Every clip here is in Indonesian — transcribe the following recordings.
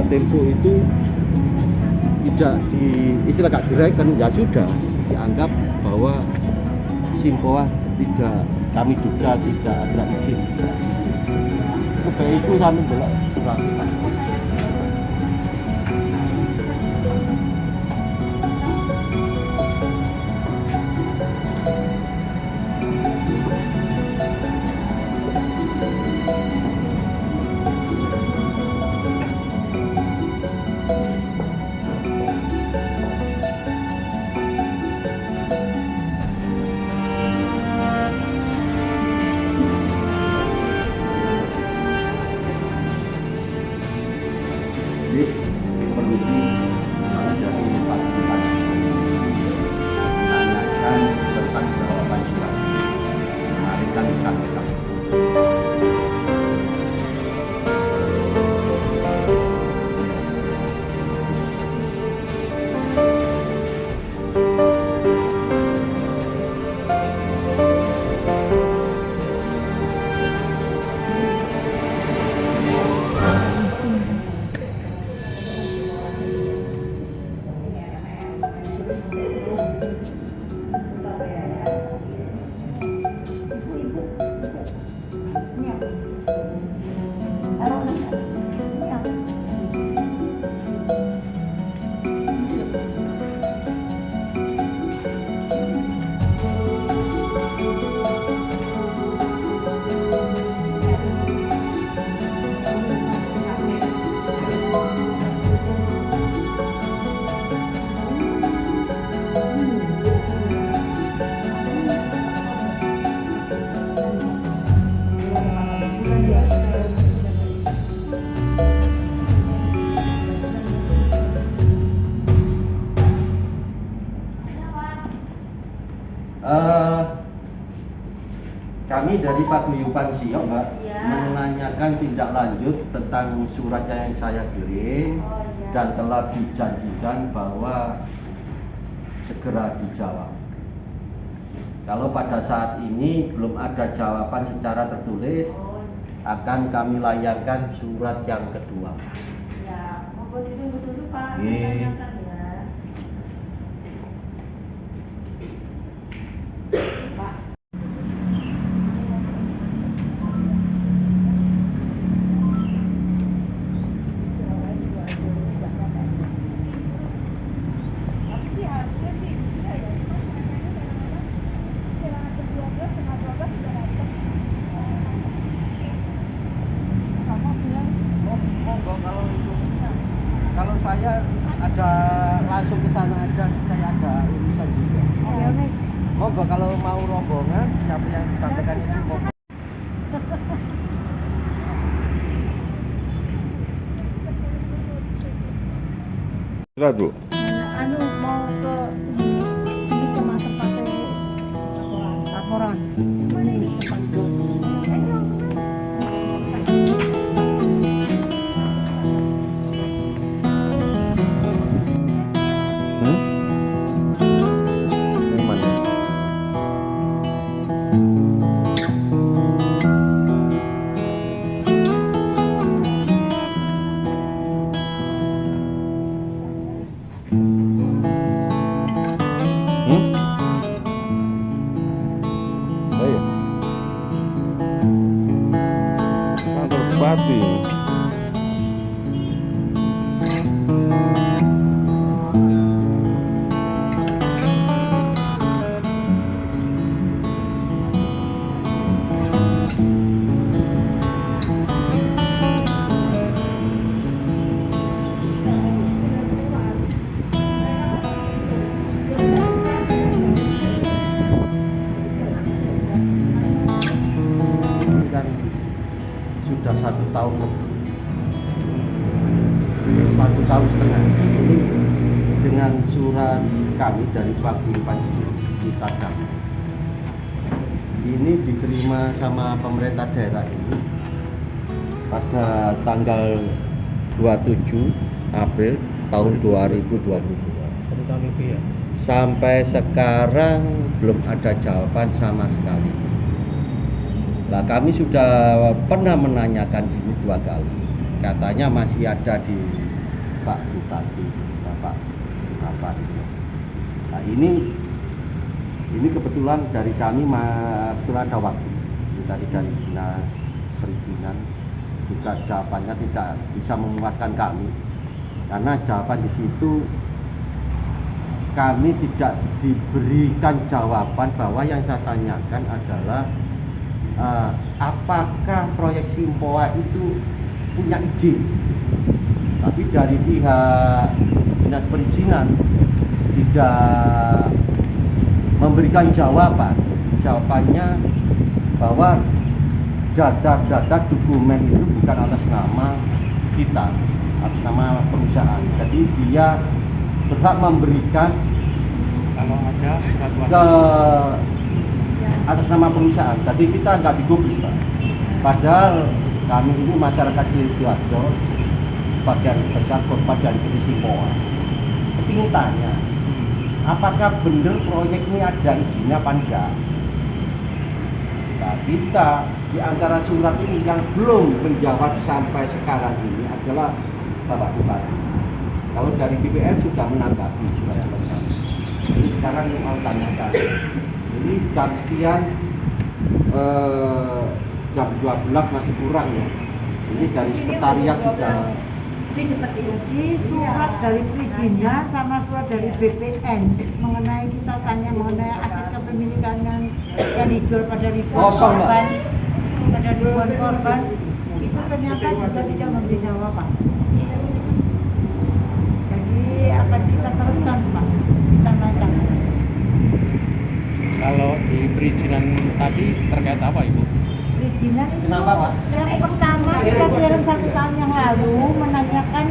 Tempo itu tidak istilah gak direken, ya sudah dianggap bahwa Simpoa tidak, kami duga tidak ada izin. Supaya itu kami belok surat. Jadi permisi, kami dari Pak Bupati menanyakan tentang jawaban surat. Mari kami sampaikan. Kami dari Paguyuban Siok, Mbak, menanyakan tindak lanjut tentang surat yang saya kirim dan telah dijanjikan bahwa segera dijawab. Kalau pada saat ini belum ada jawaban secara tertulis, akan kami layangkan surat yang kedua. Ya, mau ditunggu dulu Pak, Iya. tanyakan ya. Pak. Kalau saya ada langsung ke sana aja, saya ada urusan juga. Monggo kalau mau rombongan, siapa yang disampaikan itu monggo. Bu. Anu mau ke ini ke masa pakai laporan. Mana ini tempatnya? Yang mana? Oh iya. Kantor Bupati. Ini kan sudah 1 tahun lebih, 1 tahun setengah. Ini dengan surat kami dari Paguyuban Siok kita kasih. Ini diterima sama pemerintah daerah ini pada tanggal 27 April tahun 2022. Sampai sekarang belum ada jawaban sama sekali. Nah, kami sudah pernah menanyakan sini 2 kali. Katanya masih ada di Pak Bupati, Bapak apa itu. Nah ini kebetulan dari kami kebetulan ada waktu. Ini tadi dari dinas perizinan juga jawabannya tidak bisa memuaskan kami karena jawaban di situ kami tidak diberikan jawaban bahwa yang saya tanyakan adalah apakah proyek Simpoa itu punya izin. Tapi dari pihak dinas perizinan tidak memberikan jawabannya bahwa data dokumen itu bukan atas nama kita, atas nama perusahaan. Jadi dia berhak memberikan kalau ada ke atas nama perusahaan. Jadi kita nggak digubris, Pak. Padahal kami ini masyarakat Sidoarjo sebagian besar korban dari PT Simpoa. Tapi ingin tanya, apakah benar proyek ini ada izinnya apa enggak? Nah, kita di antara surat ini yang belum menjawab sampai sekarang ini adalah Bapak Bupati. Kalau dari BPN sudah menanggapi surat tersebut. Jadi sekarang yang mau tanyakan, ini jam sekian jam 12 masih kurang ya. Ini dari sekretariat sudah. Jadi surat dari perizinan sama surat dari BPN mengenai kita tanya mengenai aset kepemilikan yang dijual pada ribuan korban, itu ternyata juga tidak memberi jawaban. Jadi akan kita teruskan, Pak, kita naikkan. kalau di perizinan tadi terkait apa Ibu? Perizinan itu Kenapa, Pak? yang pertama kita kirim 1 tahun yang lalu menanyakan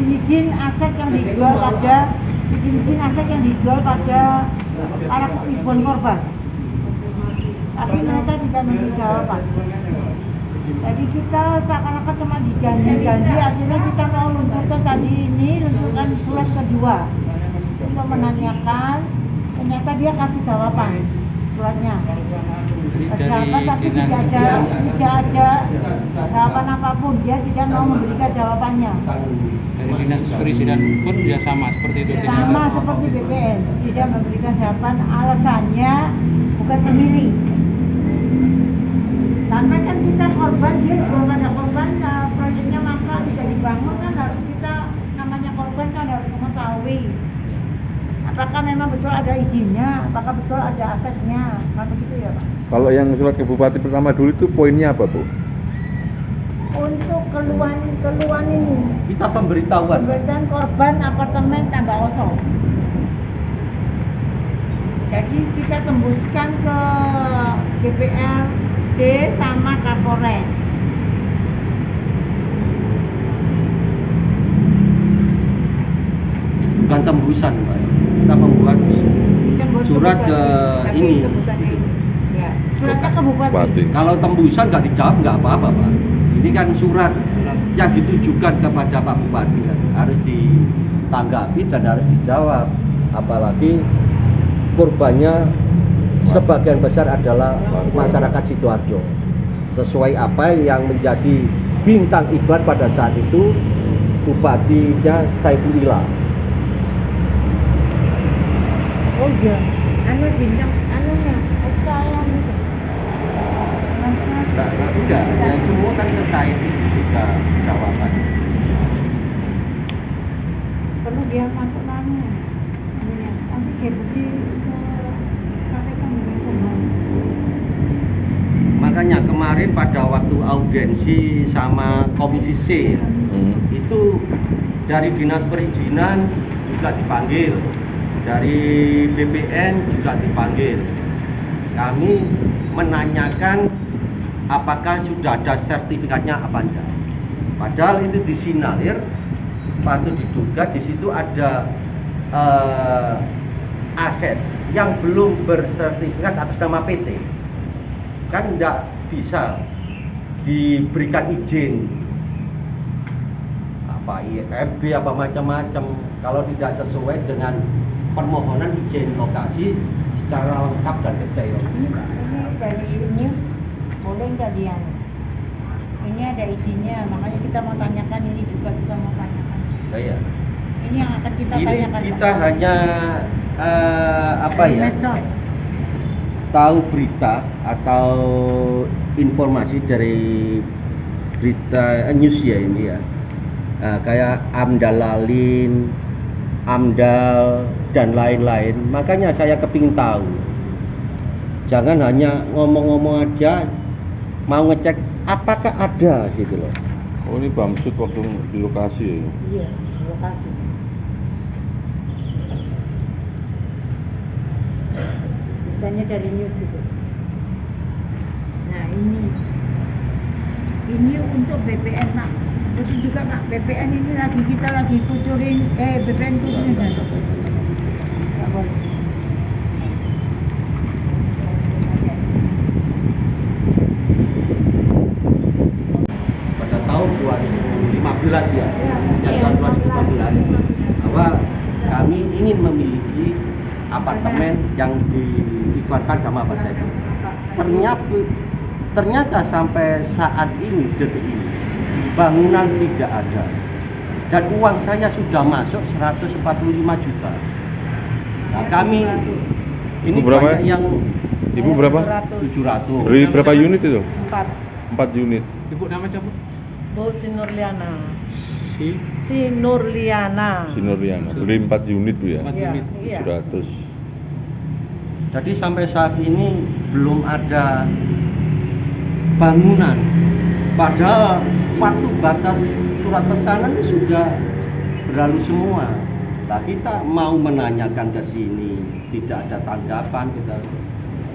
izin aset yang dijual pada para ribuan korban. Tapi mereka tidak memberi jawaban. Jadi kita seakan-akan cuma dijanji, akhirnya kita mau luncurkan surat kedua untuk menanyakan. Ternyata dia kasih jawaban suratnya. Jawaban tapi tidak ada jawaban apapun. Dia tidak mau memberikan jawabannya. Dari dinas perizinan pun dia sama seperti itu. Sama seperti BPN, tidak memberikan jawaban. Alasannya bukan memilih. Karena kan kita korban, dia juga pada korban, proyeknya maka bisa dibangun kan harus kita namanya korban kan harus mengetahui. Apakah memang betul ada izinnya, apakah betul ada asetnya, kan begitu ya Pak? Kalau yang surat ke Bupati pertama dulu itu poinnya apa, Bu? Untuk keluhan ini, Kita pemberitahuan. pemberitaan korban apartemen tambah kosong. Jadi kita tembuskan ke DPRD sama Kapolres. Bukan tembusan, Pak. Kita membuat surat ke ini. Ya, suratnya ke Bupati. Kalau tembusan nggak dijawab nggak apa-apa, Pak. Ini kan surat yang ditujukan kepada Pak Bupati kan harus ditanggapi dan harus dijawab. Apalagi korbannya sebagian besar adalah masyarakat Sidoarjo. Sesuai apa yang menjadi bintang iklan pada saat itu Bupatinya Saifulillah. Oh iya, bintang anunya, saya itu. Udah, ya semua kan terkait itu sudah jawaban. Perlu dia masuk mana? Nanti deputi ke KPK mungkin. Makanya kemarin pada waktu audiensi sama Komisi C itu dari Dinas Perizinan juga dipanggil, dari BPN juga dipanggil. Kami menanyakan apakah sudah ada sertifikatnya apa enggak. Padahal itu disinyalir, patut diduga di situ ada aset yang belum bersertifikat atas nama PT. Kan enggak bisa diberikan izin apa IMB apa macam-macam kalau tidak sesuai dengan permohonan izin lokasi secara lengkap dan detail. Ini dari news boleh nggak dia? Ini ada izinnya, makanya kita mau tanyakan ini juga kita mau tanyakan. Nah, ya. Ini yang akan kita Ini tanyakan. kita Pak. hanya apa Dari ya? medsos. Tahu berita atau informasi dari berita news ya ini ya. Kayak Amdalalin, Amdal dan lain-lain. Makanya saya kepingin tahu. Jangan hanya ngomong-ngomong aja, mau ngecek apakah ada gitu loh. Oh ini Bamsud waktu di lokasi ya? Iya, lokasi. Misalnya dari news itu. Nah ini untuk BPN Pak. Itu juga Pak, BPN ini kita lagi kucurin, BPN kucurin kan? Nggak boleh. Pada tahun 2015 ya, Iya, tahun 2015 bahwa kami ingin memiliki apartemen yang diiklankan sama Pak Saiful. Ternyata sampai saat ini, detik ini, bangunan tidak ada. Dan uang saya sudah masuk 145 juta. Nah, kami ini Ibu berapa? banyak yang Ibu berapa? 700. Beri berapa unit itu? 4. 4 unit. Ibu nama siapa? Bu Sinurliana. Si Sinurliana. Sinuriana. Beli 4 unit Bu ya? 4 Iya, unit. iya. 700. Jadi sampai saat ini belum ada bangunan. Padahal waktu batas surat pesanan itu sudah berlalu semua. Nah, kita mau menanyakan ke sini, tidak ada tanggapan kita.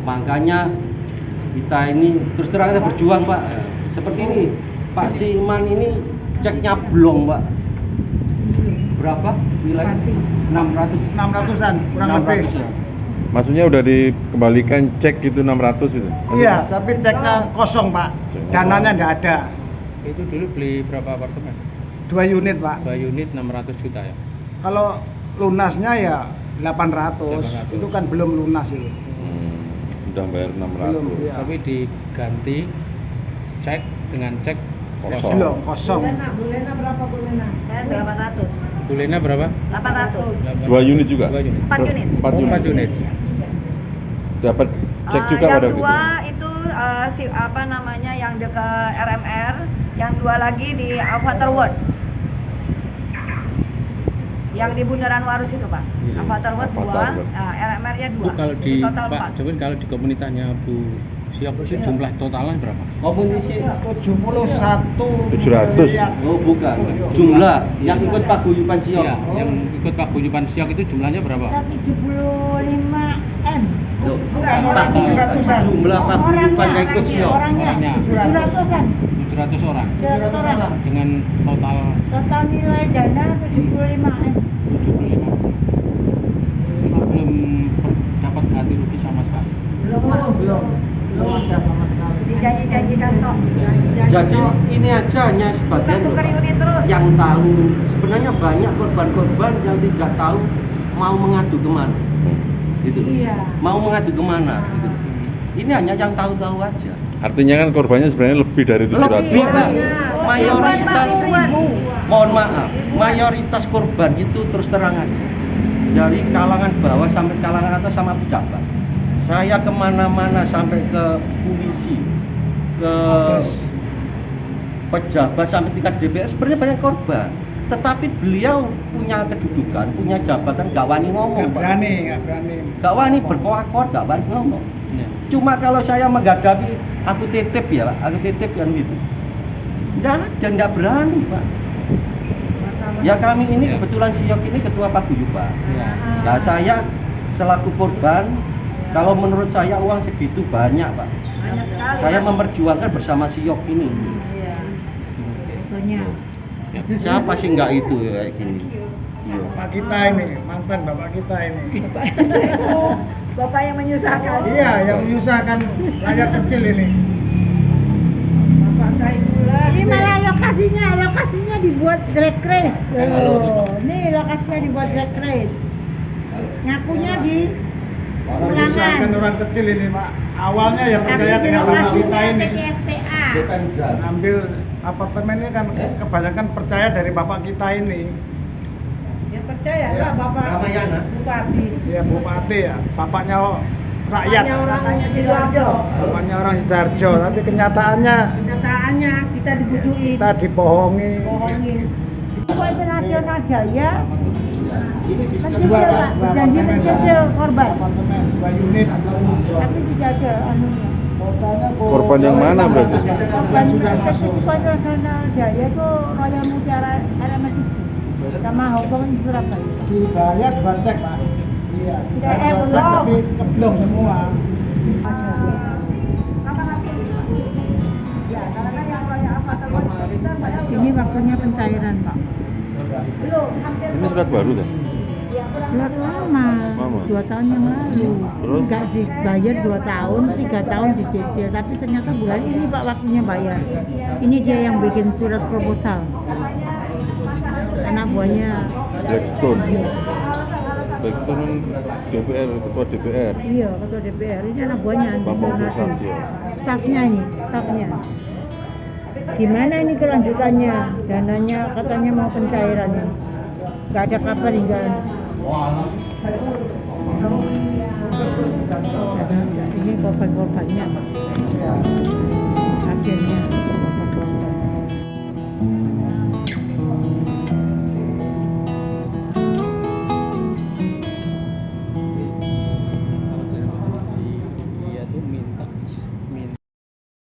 Makanya kita ini terus terang kita berjuang, Pak. Seperti ini, Pak Siman ini ceknya belum, Pak. Berapa? Nilai 600. 600-an kurang lebih. 600-an. Maksudnya udah dikembalikan cek itu 600 itu? Iya, tapi ceknya kosong Pak, dananya nggak ada. Itu dulu beli berapa apartemen? 2 unit Pak. 2 unit 600 juta ya. Kalau lunasnya ya 800, 800. itu kan belum lunas itu. Udah bayar 600. Belum, iya. Tapi diganti cek dengan cek Kosong. Belum, kosong. Bulena berapa Bulena? 800. Bulena berapa? 800. 2 unit juga? 2 unit. 4 unit. 4 unit. 4 unit. Dapat cek juga yang pada gitu? dua itu yang dekat RMR, yang dua lagi di Avatar World. Yang di Bundaran Warus itu Pak. Iya. Avatar World Avatar 2, World. RMR-nya 2. Bu, kalau di Jadi total Pak 4. Jomim, kalau di komunitasnya Bu Siap itu jumlah totalnya berapa? Komunisi 71 700. miliar. oh bukan jumlah yang ikut paguyuban Siok. Iya, yang ikut paguyuban Siok itu jumlahnya berapa? 75 M. Loh, Bukan, Pak, 700-an. jumlah paguyuban yang ikut Siok. Orangnya. 700-an. 700 orang 700 orang. dengan total Total nilai dana 75 M. 75. Belum dapat ganti rugi sama sekali. Belum ada sama sekali. Dijanji-janjikan toh. Jadi ini aja hanya sebagian loh, Tukar Pak, unit terus. yang tahu. Sebenarnya banyak korban-korban yang tidak tahu mau mengadu kemana. Gitu. Iya. Mau mengadu kemana gitu. Ini hanya yang tahu-tahu aja. Artinya kan korbannya sebenarnya lebih dari 700. Lebih, Pak. Oh, Mayoritas, ribuan. mohon maaf, mayoritas korban itu terus terang aja. Dari kalangan bawah sampai kalangan atas sama pejabat. Saya kemana-mana sampai ke polisi, ke pejabat sampai tingkat DPR, sebenarnya banyak korban. Tetapi beliau punya kedudukan, punya jabatan, gak wani ngomong, Nggak Pak. berani, nggak berani. Gak wani berkoar-koar, gak wani ngomong. Ya. Cuma kalau saya menghadapi aku titip ya Pak, aku titip kan gitu. Nggak berani Pak. Ya kami ini kebetulan Siok ini ketua paguyuban. Ya. Nah saya selaku korban, kalau menurut saya uang segitu banyak Pak. Banyak sekali. Saya memperjuangkan bersama Siok ini. Iya. Contohnya. Siapa sih nggak itu kayak gini? Iya. Bapak kita ini, mantan bapak kita ini. Bapak yang menyusahkan. Iya, yang menyusahkan rakyat kecil ini. Bapak Saifullah. Ini malah lokasinya dibuat drag race. Oh, ini lokasinya dibuat drag race. Ngakunya di Menyusahkan Ulangan. orang kecil ini Pak. Awalnya ya Tapi percaya di dengan bapak kita lokasinya ini. PTSTA. Ambil apartemen ini kan kebanyakan percaya dari bapak kita ini. Ya percaya lah Bapak Ramayana. Bupati. Iya Bupati ya, bapaknya rakyat. Bapaknya orang Sidoarjo. Bapaknya orang Sidoarjo, tapi kenyataannya Kenyataannya kita dibujukin, kita dibohongi. bohongin. Itu Nasional Jaya mencicil Dua, Pak, dua janji apartemen, mencicil korban, Apartemen 2 unit. tapi dijajal anunya. Kotanya Korban yang mana berarti? Korban sudah masuk. kecukupan Nasional Jaya itu Royal Mutiara RMS sama Hongkong di Surabaya. dibayar dua cek Pak. Iya. Cek, Dua cek belum. tapi keblong semua. Ini waktunya pencairan Pak. Ini surat baru kan? Surat lama, 2 tahun yang lalu. Terus? Nggak dibayar 2 tahun, 3 tahun dicicil. Tapi ternyata bulan ini Pak waktunya bayar. Ini dia yang bikin surat proposal. Anak buahnya. Blackstone. Blackstone DPR, ketua DPR. Iya, ketua DPR. Ini anak buahnya. Bambang Susatyo. Stafnya ini, stafnya. Gimana ini kelanjutannya? Dananya katanya mau pencairannya. Nggak ada kabar hingga ini korban-korbannya Pak.